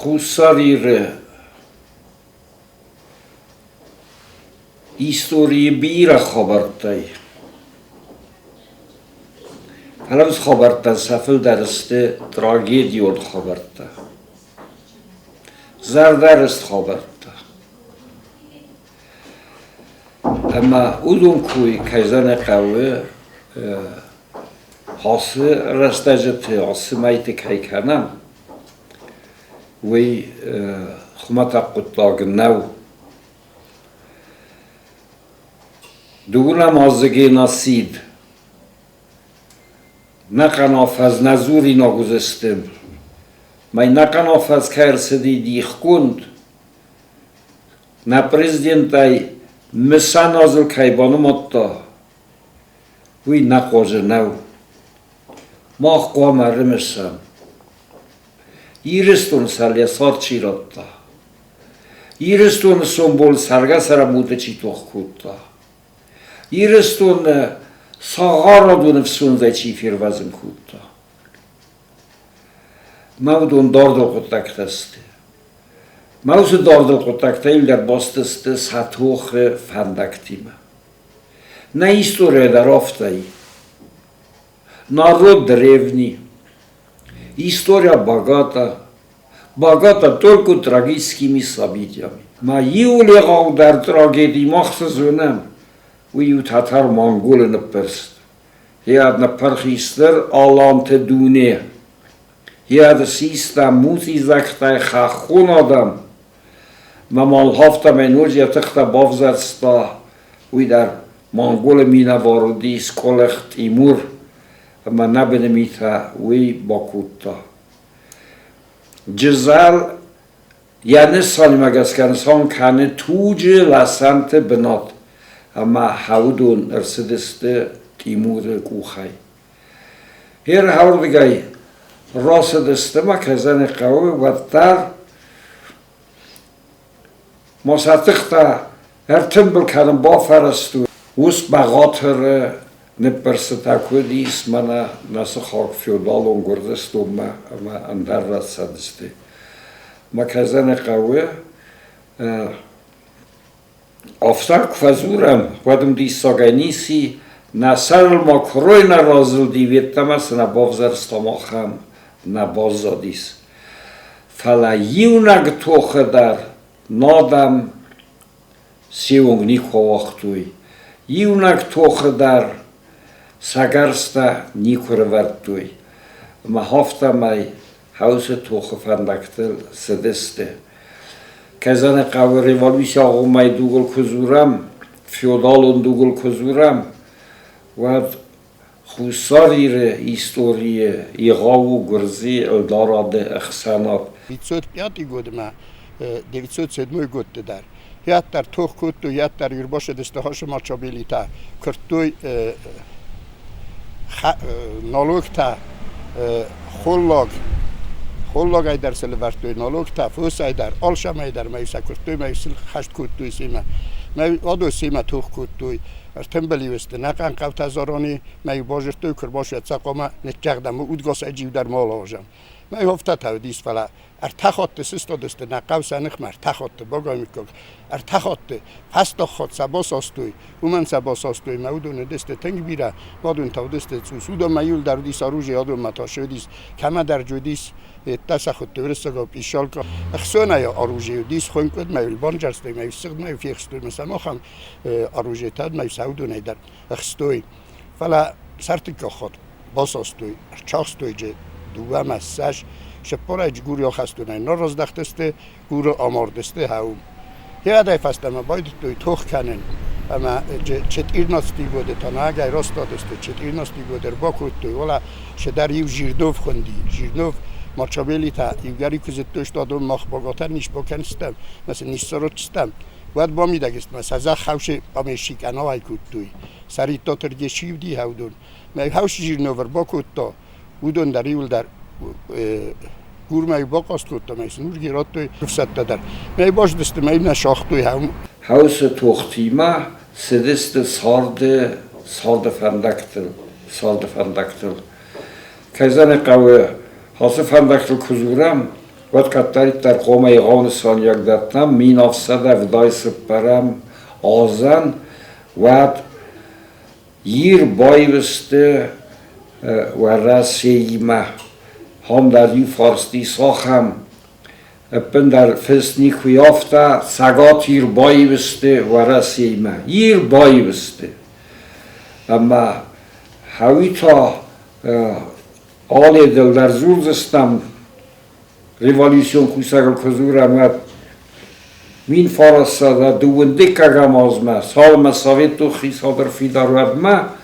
Hussarire истории бира خبرتای هنوز خبرتا سفل درسته تراژدیون خبرتا زردرست خبرتا اما اون کوی کیزن قوه حاصل رستجت حاصل مایت کی کنم وی خمتا قطاق نو دوگونم آزگی ناسید نقنافز نزوری نگذستم مای نقنافز کرسدی دیخ کند نه پرزیدنتای مسا نازل که بانم اتا وی نقاجه نو ما قوام رمسم ایرستون سالی سار چی رتا ایرستون سنبول سرگه سرموده چی توخ کتا ایرستون ساغار را دون افسون چی فیروزن کتا مودون داردو قطک دسته موز داردو قطک تایل در باستسته سطوخ فندکتیمه نه ایستوره در آفتایی народ древний, история богата только трагическими событиями. Мои улегал дар трагедии махсазунам, ую татар монголы на перст. Яд на пархистер аланте дуне. Яд систа музи зактай хахун адам. Мамал хафта менуж ятахта бавзарста, уй дар монголы мина варудис колех Тимур. ما نبینیمتا وی باکوتا جزال یعنی سالی مگس کنسان کنه توج لسانت بنات اما هودون ارسدسته تیمور کوخای هر هوردگای راسدسته ما کزن قوی و در مساتختا ارتنبل کردن با فرستو وس بغاتر نپرسته کودیس من ناس خاک فیودال اونگردست و ما اندر رسدسته ما کزن قوی افتار کفزورم ودم دی ساگنیسی نسل ما کروی نرازل دیویتمس نبافزرستما خم نبازادیس فلا یونگ توخه در نادم سیونگنی خواختوی یونگ توخه در سگرسته نیکور وردوی ما هفته مای حوس توخه فندکتل سدسته کزن قوی ریوالویش آقا مای دوگل کزورم فیودالون دوگل کزورم و خوصاری ره ایستوریه ایغاو گرزی الداراد اخسانات 905 گود ما 907 گود در یاد در توخ کتو یاد در یرباش دسته هاش ما چابیلیتا کرتوی نالوگ تا خلاق ای در سلورتوی نالوگ تا فوس ای در آلشم ای در میوسا کرتوی میوسل خشت کتوی سیما می آدو سیما توخ کتوی ارتنبلی وست نکن قوت هزارانی می باجرتوی کرباش اتساقما نتجدم اودگاس اجیو در مال آجم می هفته تا دیس فلا ارتخات سیست دست نقاو سنخ مر ارتخات باگای میکوک ارتخات پست خات سباس استوی ومن سباس استوی مودون دست تنگ بیره مادون تا دست سودا میول در دیس آروج یادو متاشو دیس کما در جودیس تسخت تورسگا پیشال کا اخسونه یا آروجی دیس خون کد میول بانجرست میول سخت میول فیخستوی مثلا ما خم آروجی تاد میول سودون در اخستوی فلا سرت که خات باس استوی چاخستوی جه دوام از سش شپارج گوری آخستونه ناراز دختسته گور آماردسته هاوم یه عده فستم باید توی توخ کنن اما چت ایرناستی بوده تا ناگه راست دادسته چت ایرناستی بوده با کرد توی ولی شدر یو جیردوف خوندی جیردوف مارچابیلی تا یوگری که زدتوش دادم مخ باگاتر نیش بکنستم مثل نیستا رو چستم باید با میدگست مثل از خوش بامیشی کناوی کد توی سری تا ترگه شیو دی هودون من خوش جیرنوور با کد تا بودون در یول در گور می باقاست کود میسن نور گیرات توی رفست دادر می باش دست می نشاخت توی هم Haus tochtime sedist sarde fandaktel. Kazan qawe hası fandaktel kuzuram vat kattarit dar qoma Afghanistan yagdattam 1900 sıpparam azan vat yir bayviste ve rasiyma ham dar yu farsti sakham Ben der festnik kuyafta sagat yir bayviste ve rasiyma yir bayviste ama havita ale der zulzestam revolüsyon kusagal kuzuram min farasa da duwendikagam azma salma sovetu khisader fidarwadma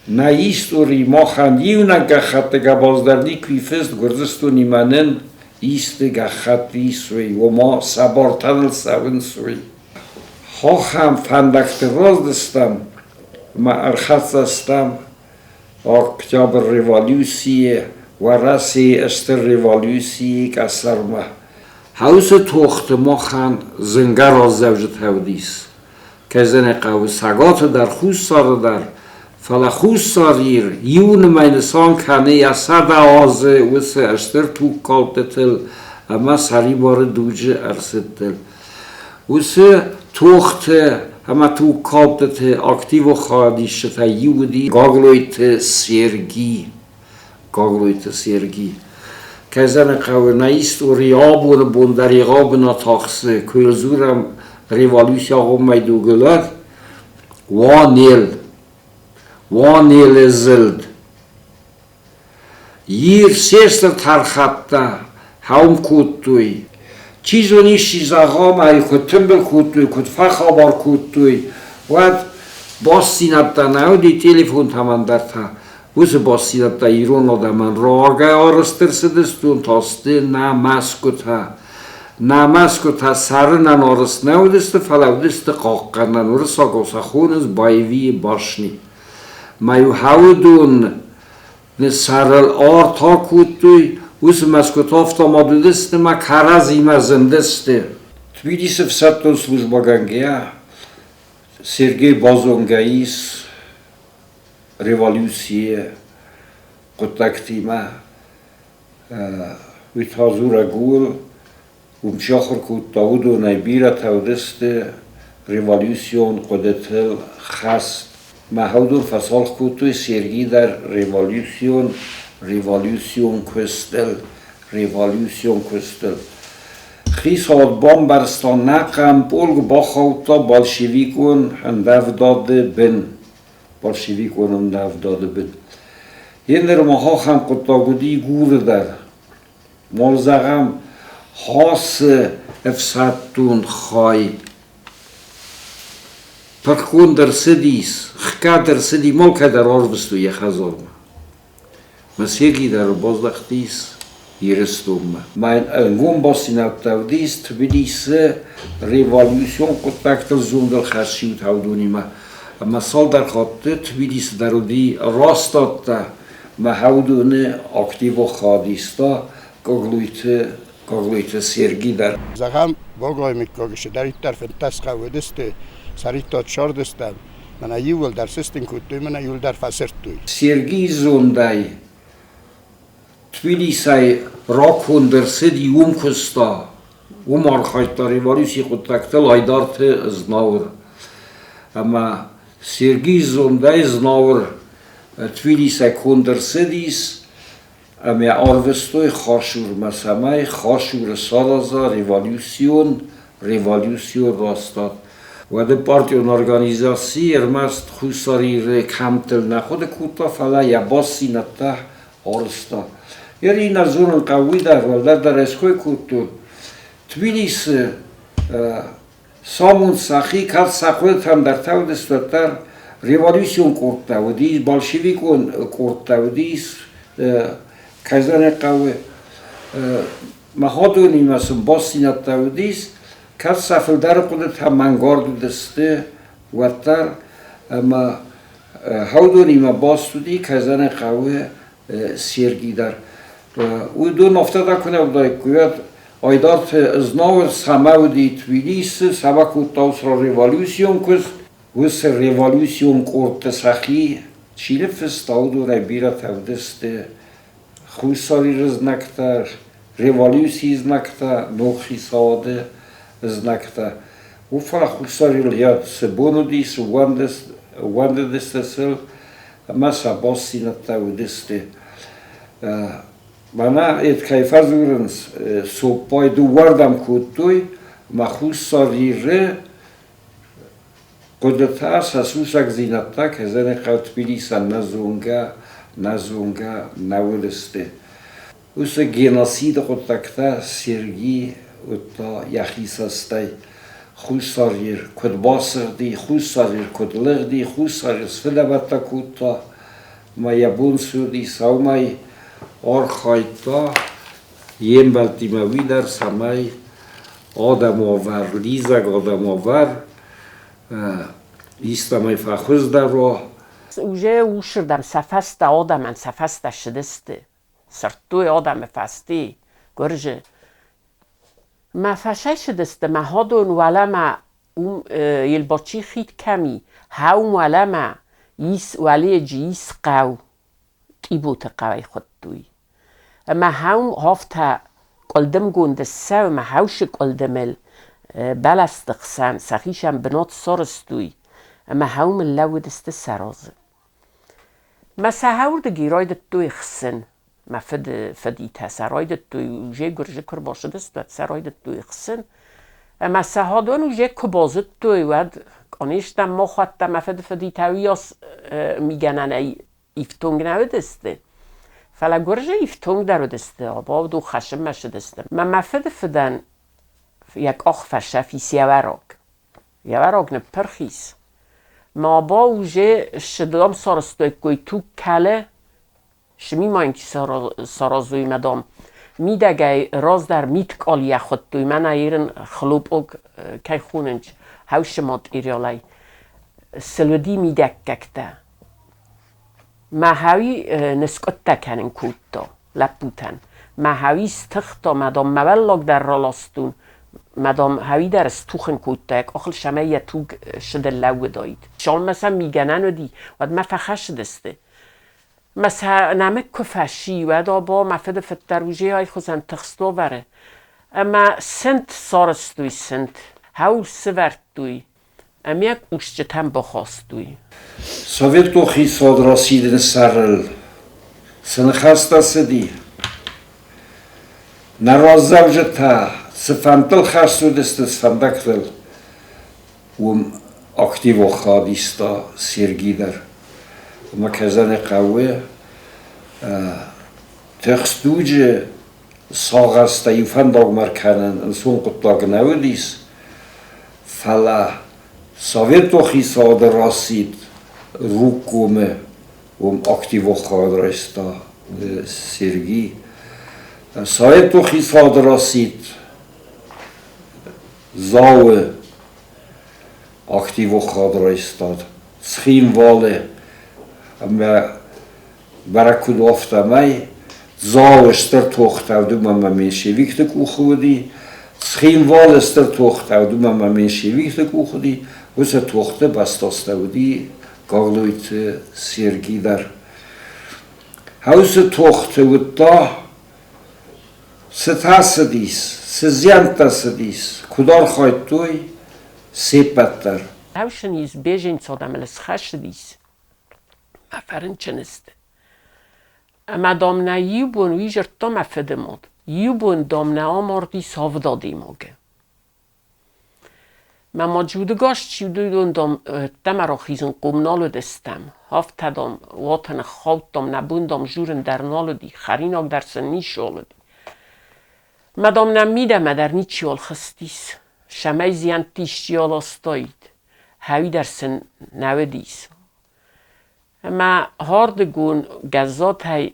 na istori ma khandiuna gakhatega bazdarni kuyfest gurzestuni manen iste gakhati sui و ما sabartanel savin sui ha ham fandakte rozdestam ma arkhatsastam oktober revolüsie و رسی است revolüsie kasarma Haus tocht ma khan zingar az zavjat havdis kazan qaw sagat dar khus sar dar fala khus sarir yun meine son kane yasada az us aster tu kaltetel ama sari bar duje arsetel us tocht ama tu kaltete aktiv khadisht yudi gagloit sergi Kazan qaw na istoria bun dariqa bna takhse kulzuram revolüsya gommaydu gular wanel zild yir sester tarkhatta haum kuttuy chizoni shizagam ay kutumbel kuttuy kutfa khabar kuttuy wat bosinatta naudi telefon tamandarta Us bosinatta iron odaman raga arıstırsidistun tosti namaskota sarınan arıs nevdisti falavdisti qaqqanan ursa gosakhunuz bayvi bashni mayu havdun ne sarıl arta kuttuy us maskota avtomobilisti ma karazima zindisti Tbilisi vsatton sluzbagangia Sergey Bazongais revolüsiye kontaktima vitazura gul shahr kut taudu naybira tawdiste revolüsyon qodetel khas mahaudur fasal kutu sergi dar revolüsyon kustel Xisad bombarstan naqam polg bakhauta bolshevikun handavdade bin Bolshevik onun davdadı bin. Yenler maha ham qutagudi gurdar. Molzagam hası efsattun khay. Parkunder sidis, khkader sidi mol kadar orbistu ye khazorma. Masegi dar bozdaqtis yiristumma. Mein angum bosinavtavdis Tbilisi revolüsyon qutaqtil zundal khashit havdunima. Ama sal dar khatte Tbilisi darudi rastatta ma havdune aktiv و khadista gogluite sergi dar Zagam bogay mikkogish dar it tarfen tasqa wedeste saritot shordestam mana yul dar sistin kuttu mana yul dar fasertu sergi zonday Tbilisi rakunder sidi kusta arkhayta revolüsi qutaqtal aydarte znavr ama Sergi zonday znavr Tbilisi kunder sidis ame arvestoy khashur masamay khashur salaza revolüsyon rastat و de partiyon organizasi ermast khusari kamtel nakhod kuta fala ya basinatta orsta yeri nazun qawida wala dar eskoy kutu Tbilisi Samun saxi kal saxvet ham dar tavdistar revolüsyon kortavdi bolshevikon kortavdi kazan qawe mahaduni masum bosinatavdi kal safildar qudat ham mangord diste watar ama havduni ma bostudi kazan qawe sergidar او دو نفته کنه بودای کویت آیدار از نو سماو دی تویلیس سبک و تاوس را ریوالوسیون کس وس ریوالوسیون کورت سخی چیله فستاود و بیره تودست خوصاری رز نکتر ریوالوسی از نکتر نوخی ساده از نکتر و فلا خوصاری لیاد سبونو دیس وانده دسته سل مسا باسی نتودسته Bana et kayfa zurens sopay du vardam kutuy mahus sarire qodata sasusak zinata kezene qatbilisa nazunga naveleste us genocid qotakta sergi utta yaxisastay xusarir kodbasirdi xusarir kodligdi xusarir sfilabata kutta mayabun sudi saumay آرخایتا یم بلتیموی در سمای آدم آور لیزگ آدم آور ایستمای فخوز در راه اوجه اوشردم سفست آدمن سفست شدسته سرطوی آدم فستی گرجه ما فشه شدسته ما هادون ولما یل باچی خید کمی هاوم ولما ایس ولی جیس قو کی بوت قوی خود دوی اما هم هفته قلدم گونده سو ما هوش قلدمل بلستقسم سخیشم بنات سارستوی اما هم لو دست سرازه ما سهورد گیراید دوی خسن ما فدیت سراید دوی وجه گرجه کر باشه دست و سراید دوی خسن اما سهادان وجه کبازد دوی ود آنیشتم ما خواهدم ما فدیت هویاس میگنن ایفتونگ نو دسته فلا گرجه ایفتونگ درو دسته با دو خشم مشه دسته من مفد فدن یک آخ فرشه فیس یوراک نپرخیس ما با اوجه شدام سارستوی کوی تو کله شمی ما اینکی سارازوی مدام میدگه راز در میتک آلیه خود دوی من ایرن خلوب اگ که خوننج هوش ماد ایریالی سلودی میدک گکته ما هاوی نسکت تکنن کوتا لپوتن ما هاوی استختا مدام مولگ در رالاستون مدام هاوی در استوخن کوتا یک آخل شمه یه توگ شده لو داید شال مثلا میگنن و دی ود ما فخش دسته مثلا نمک کفشی و دا با مفد فتروجه های خوزن تخستو وره اما سنت سارستوی سنت هاو سورت دوی اما یک اوشجتن بخواست دوی Sovet toch sadrasidin sarl sen khasta sidi narazavjta sfantel khasudist sfandaktel aktivo khadista sergider ma kazan qawe textuje sagasta yfandog markanen son qutlag naudis fala Sovet toch sadrasid Рукоме активо хадраста Сергей Саето хисадрасит Зауе активо хадрастад Схим вале Баракуд офтамай Зауе стер тохтавду мама меншевикте кухуди Схим вале стер тохтавду мама меншевикте кухуди Весе тохте бастаставди Gagluit Sergi dar. Hause tochte ut da se tasadis, se ziantasadis, kudar khaytoy sepatar. Hausen is bejen sodam les khashadis. Afaren chenest. Madam na yubun wijer tom afedemod. Yubun dom na amordi savdadi moge. من موجودگاش چی دویدم تمرا خیزن قوم نالو دستم هفت دام واتن خوتم نبوندم جورن در نالو دی خریناک در سنی شالو دی مدام نمیده مدر نیچیال خستیس شمه زیان تیشتیال استاید هاوی در سن نوه دیس اما هاردگون گذات های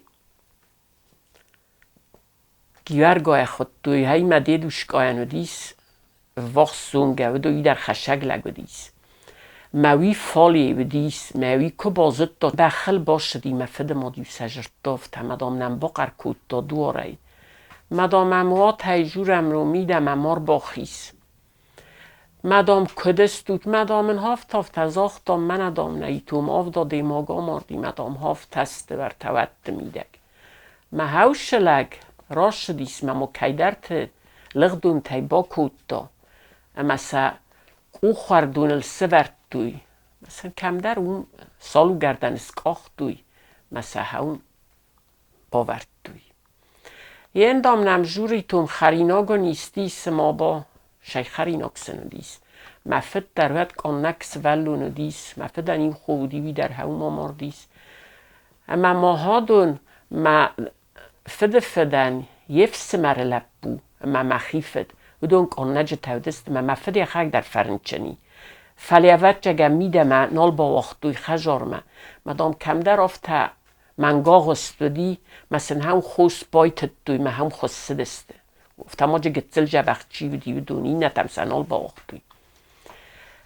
گیورگاه خود دوی های مدیدوش گاینو دیس وقت سونگه و دوی در خشک لگو دیس ماوی فالی بدیس ماوی که بازد تا بخل باشدی مفد ما دیو سجرت دافت مدام نم باقر کود تا دواره مدام اموا تیجورم رو میدم امار باخیس مدام کدستود مدام هافت هافت از آختا من ادام نیتوم آف داده ماگا ماردی مدام هافت تست بر توت میدک هاوش لگ راش دیس ممو کیدرت لغدون تی با کود تا مثلا او خوردون السورت دوی مثلا کم در اون سالو گردن اسکاخ دوی مثلا اون باورد دوی یه اندام نمجوری توم خریناگو نیستیس ما با شای خریناکس ندیس مفت در وقت کانکس ولو ندیس مفت این خودی وی در هاو ما ماردیس اما ما هادون ما فدن یفس مر لبو ما مخیفت و دون کانج تودست ما مفت یخاک در فرنچنی فلیوت جگه میده ما نال با وقتوی خجار ما دام کم در افتا منگاه استودی مثلا هم خوش بایت دوی ما هم خوش سدسته افتا ما جه گتزل جه بخچی و دیو دونی نتم سنال با وقتوی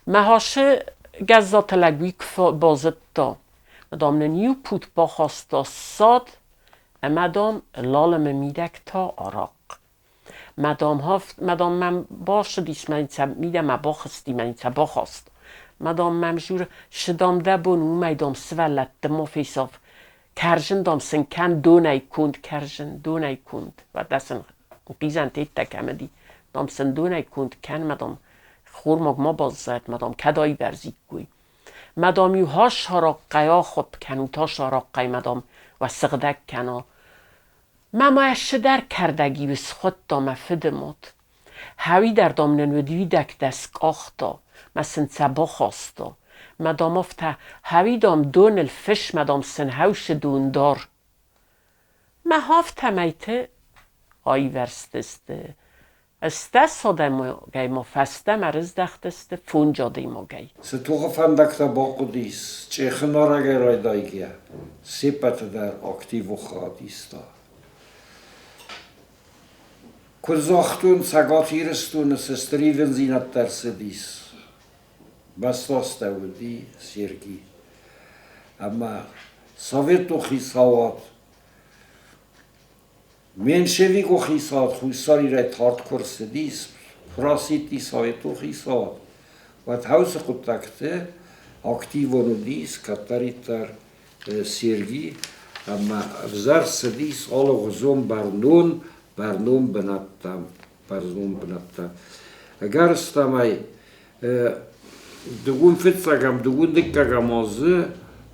ما هاشه گزات لگوی که بازد دا مدام ننیو پوت با خواستا ساد مدام لالم میدک تا عراق مدام من باشه دیس من میده ما باخستی من باخست مدام ممجور شدام دبون و میدام سولت دمو فیصاف کرجن دام سنکن دونای کند کرجن دونای کند و دستن قیزن تیت تکمدی دام سن دونای کند کن مدام خور ما باز زد مدام کدایی برزید گوی مدام یو ها شاراقیا خود کنو تا شاراقی مدام و سقدک کنا ما در کردگی بس خود دام فدمات هاوی در دام ننودی دک دست آختا مثلا سبا خواستا مدام افتا هاوی دام دون الفش مدام سن هاوش دون دار ما هافت میته آی ورستسته استاس آدم گای ما فسته مرز دختسته فونجا دی ما گای ستوخ فندکتا باقودیس چه خنارگه رای دایگیه سیپت در اکتیو خادیستا کلزاختون سگاتیرستون سستریون زینت درسدیس بستاست دودی سیرگی اما سویتو خیساوات منشویگو خیسات خویساری رای تارت کرسدیس پراسیتی سویتو خیسات و تاوس قطکته اکتیوانو دیس کتریتر سیرگی اما افزار سدیس آلو غزوم برنون بناتم اگر استمای دگون فتسگم دگون دکگم آزه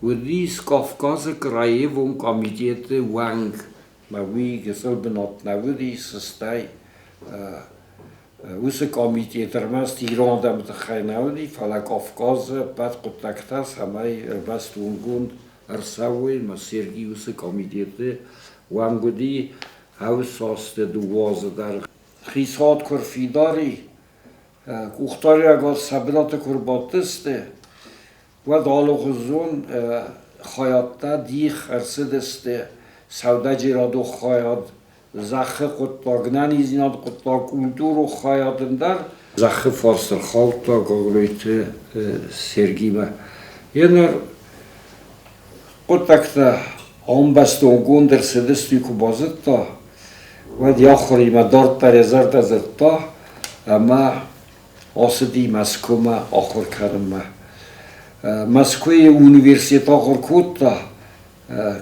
و دیس کافکاز کرایه وون کامیتیت وانگ ما وی گسل بنات نودیس استای وس کامیتیت رمست ایران دم تخای نودی فلا کافکاز بعد قطکتاس همای بست اونگون ارساوی ما سیرگی وس کامیتیت وانگودی هاو ساست دوازه در خیسات کرفیداری اختاری اگر سبنات کرباتسته و دالو خزون خیاطه دیخ ارسدسته سوده جیرادو خیاط زخه قطاقنن ایزیناد قطاق کلتور و خیاطن در زخه فارسر خالتا گاگلویت سرگیمه یه نر قطاقتا هم بستونگون در سدستی که بازد تا و دیاخوری ما دارد پریزر دزد تا اما آسدی مسکوما آخر کردم مسکوی اونیورسیت آخر کود تا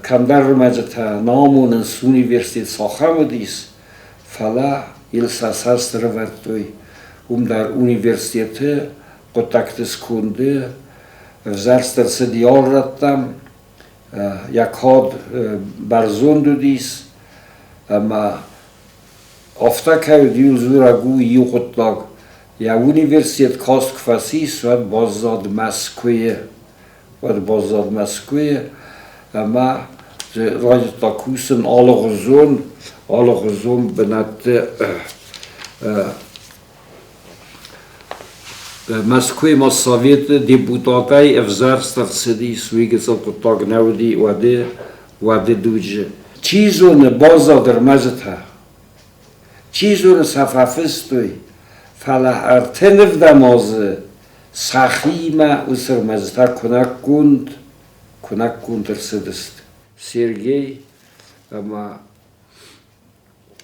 کم در مجتا نامون اونیورسیت ساخم دیس فلا ایلساس هست روردوی در اونیورسیت قطکتس کنده زرستر سدیار ردم یک هاد برزوندو دیس اما افتا که دیو زورگو یو قطلاق یا اونیورسیت کاست کفاسیس و بازداد مسکویه اما راج تاکوسن آل غزون بنات مسکوی ما سویت دیپوتاتای افزار سترسدی سویگه سال قطاق نودی وده دوجه چیزون بازا در مجد ها چیزون صفحفستوی فلا ارتنف دمازه Сахима усырмазда кунак кунтерсыдыст. Сергей, ама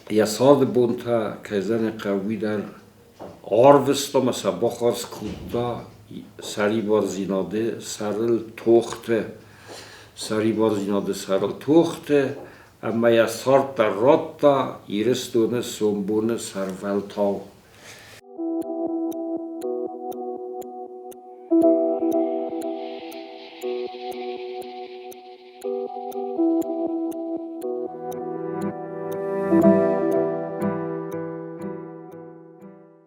я сад бунта казан қавидар آروستم از بخارس کودا سری بار زیناده سرل توخته سری بار زیناده سرل توخته اما یا سارت در رات دا ایرستونه سنبونه سرول تاو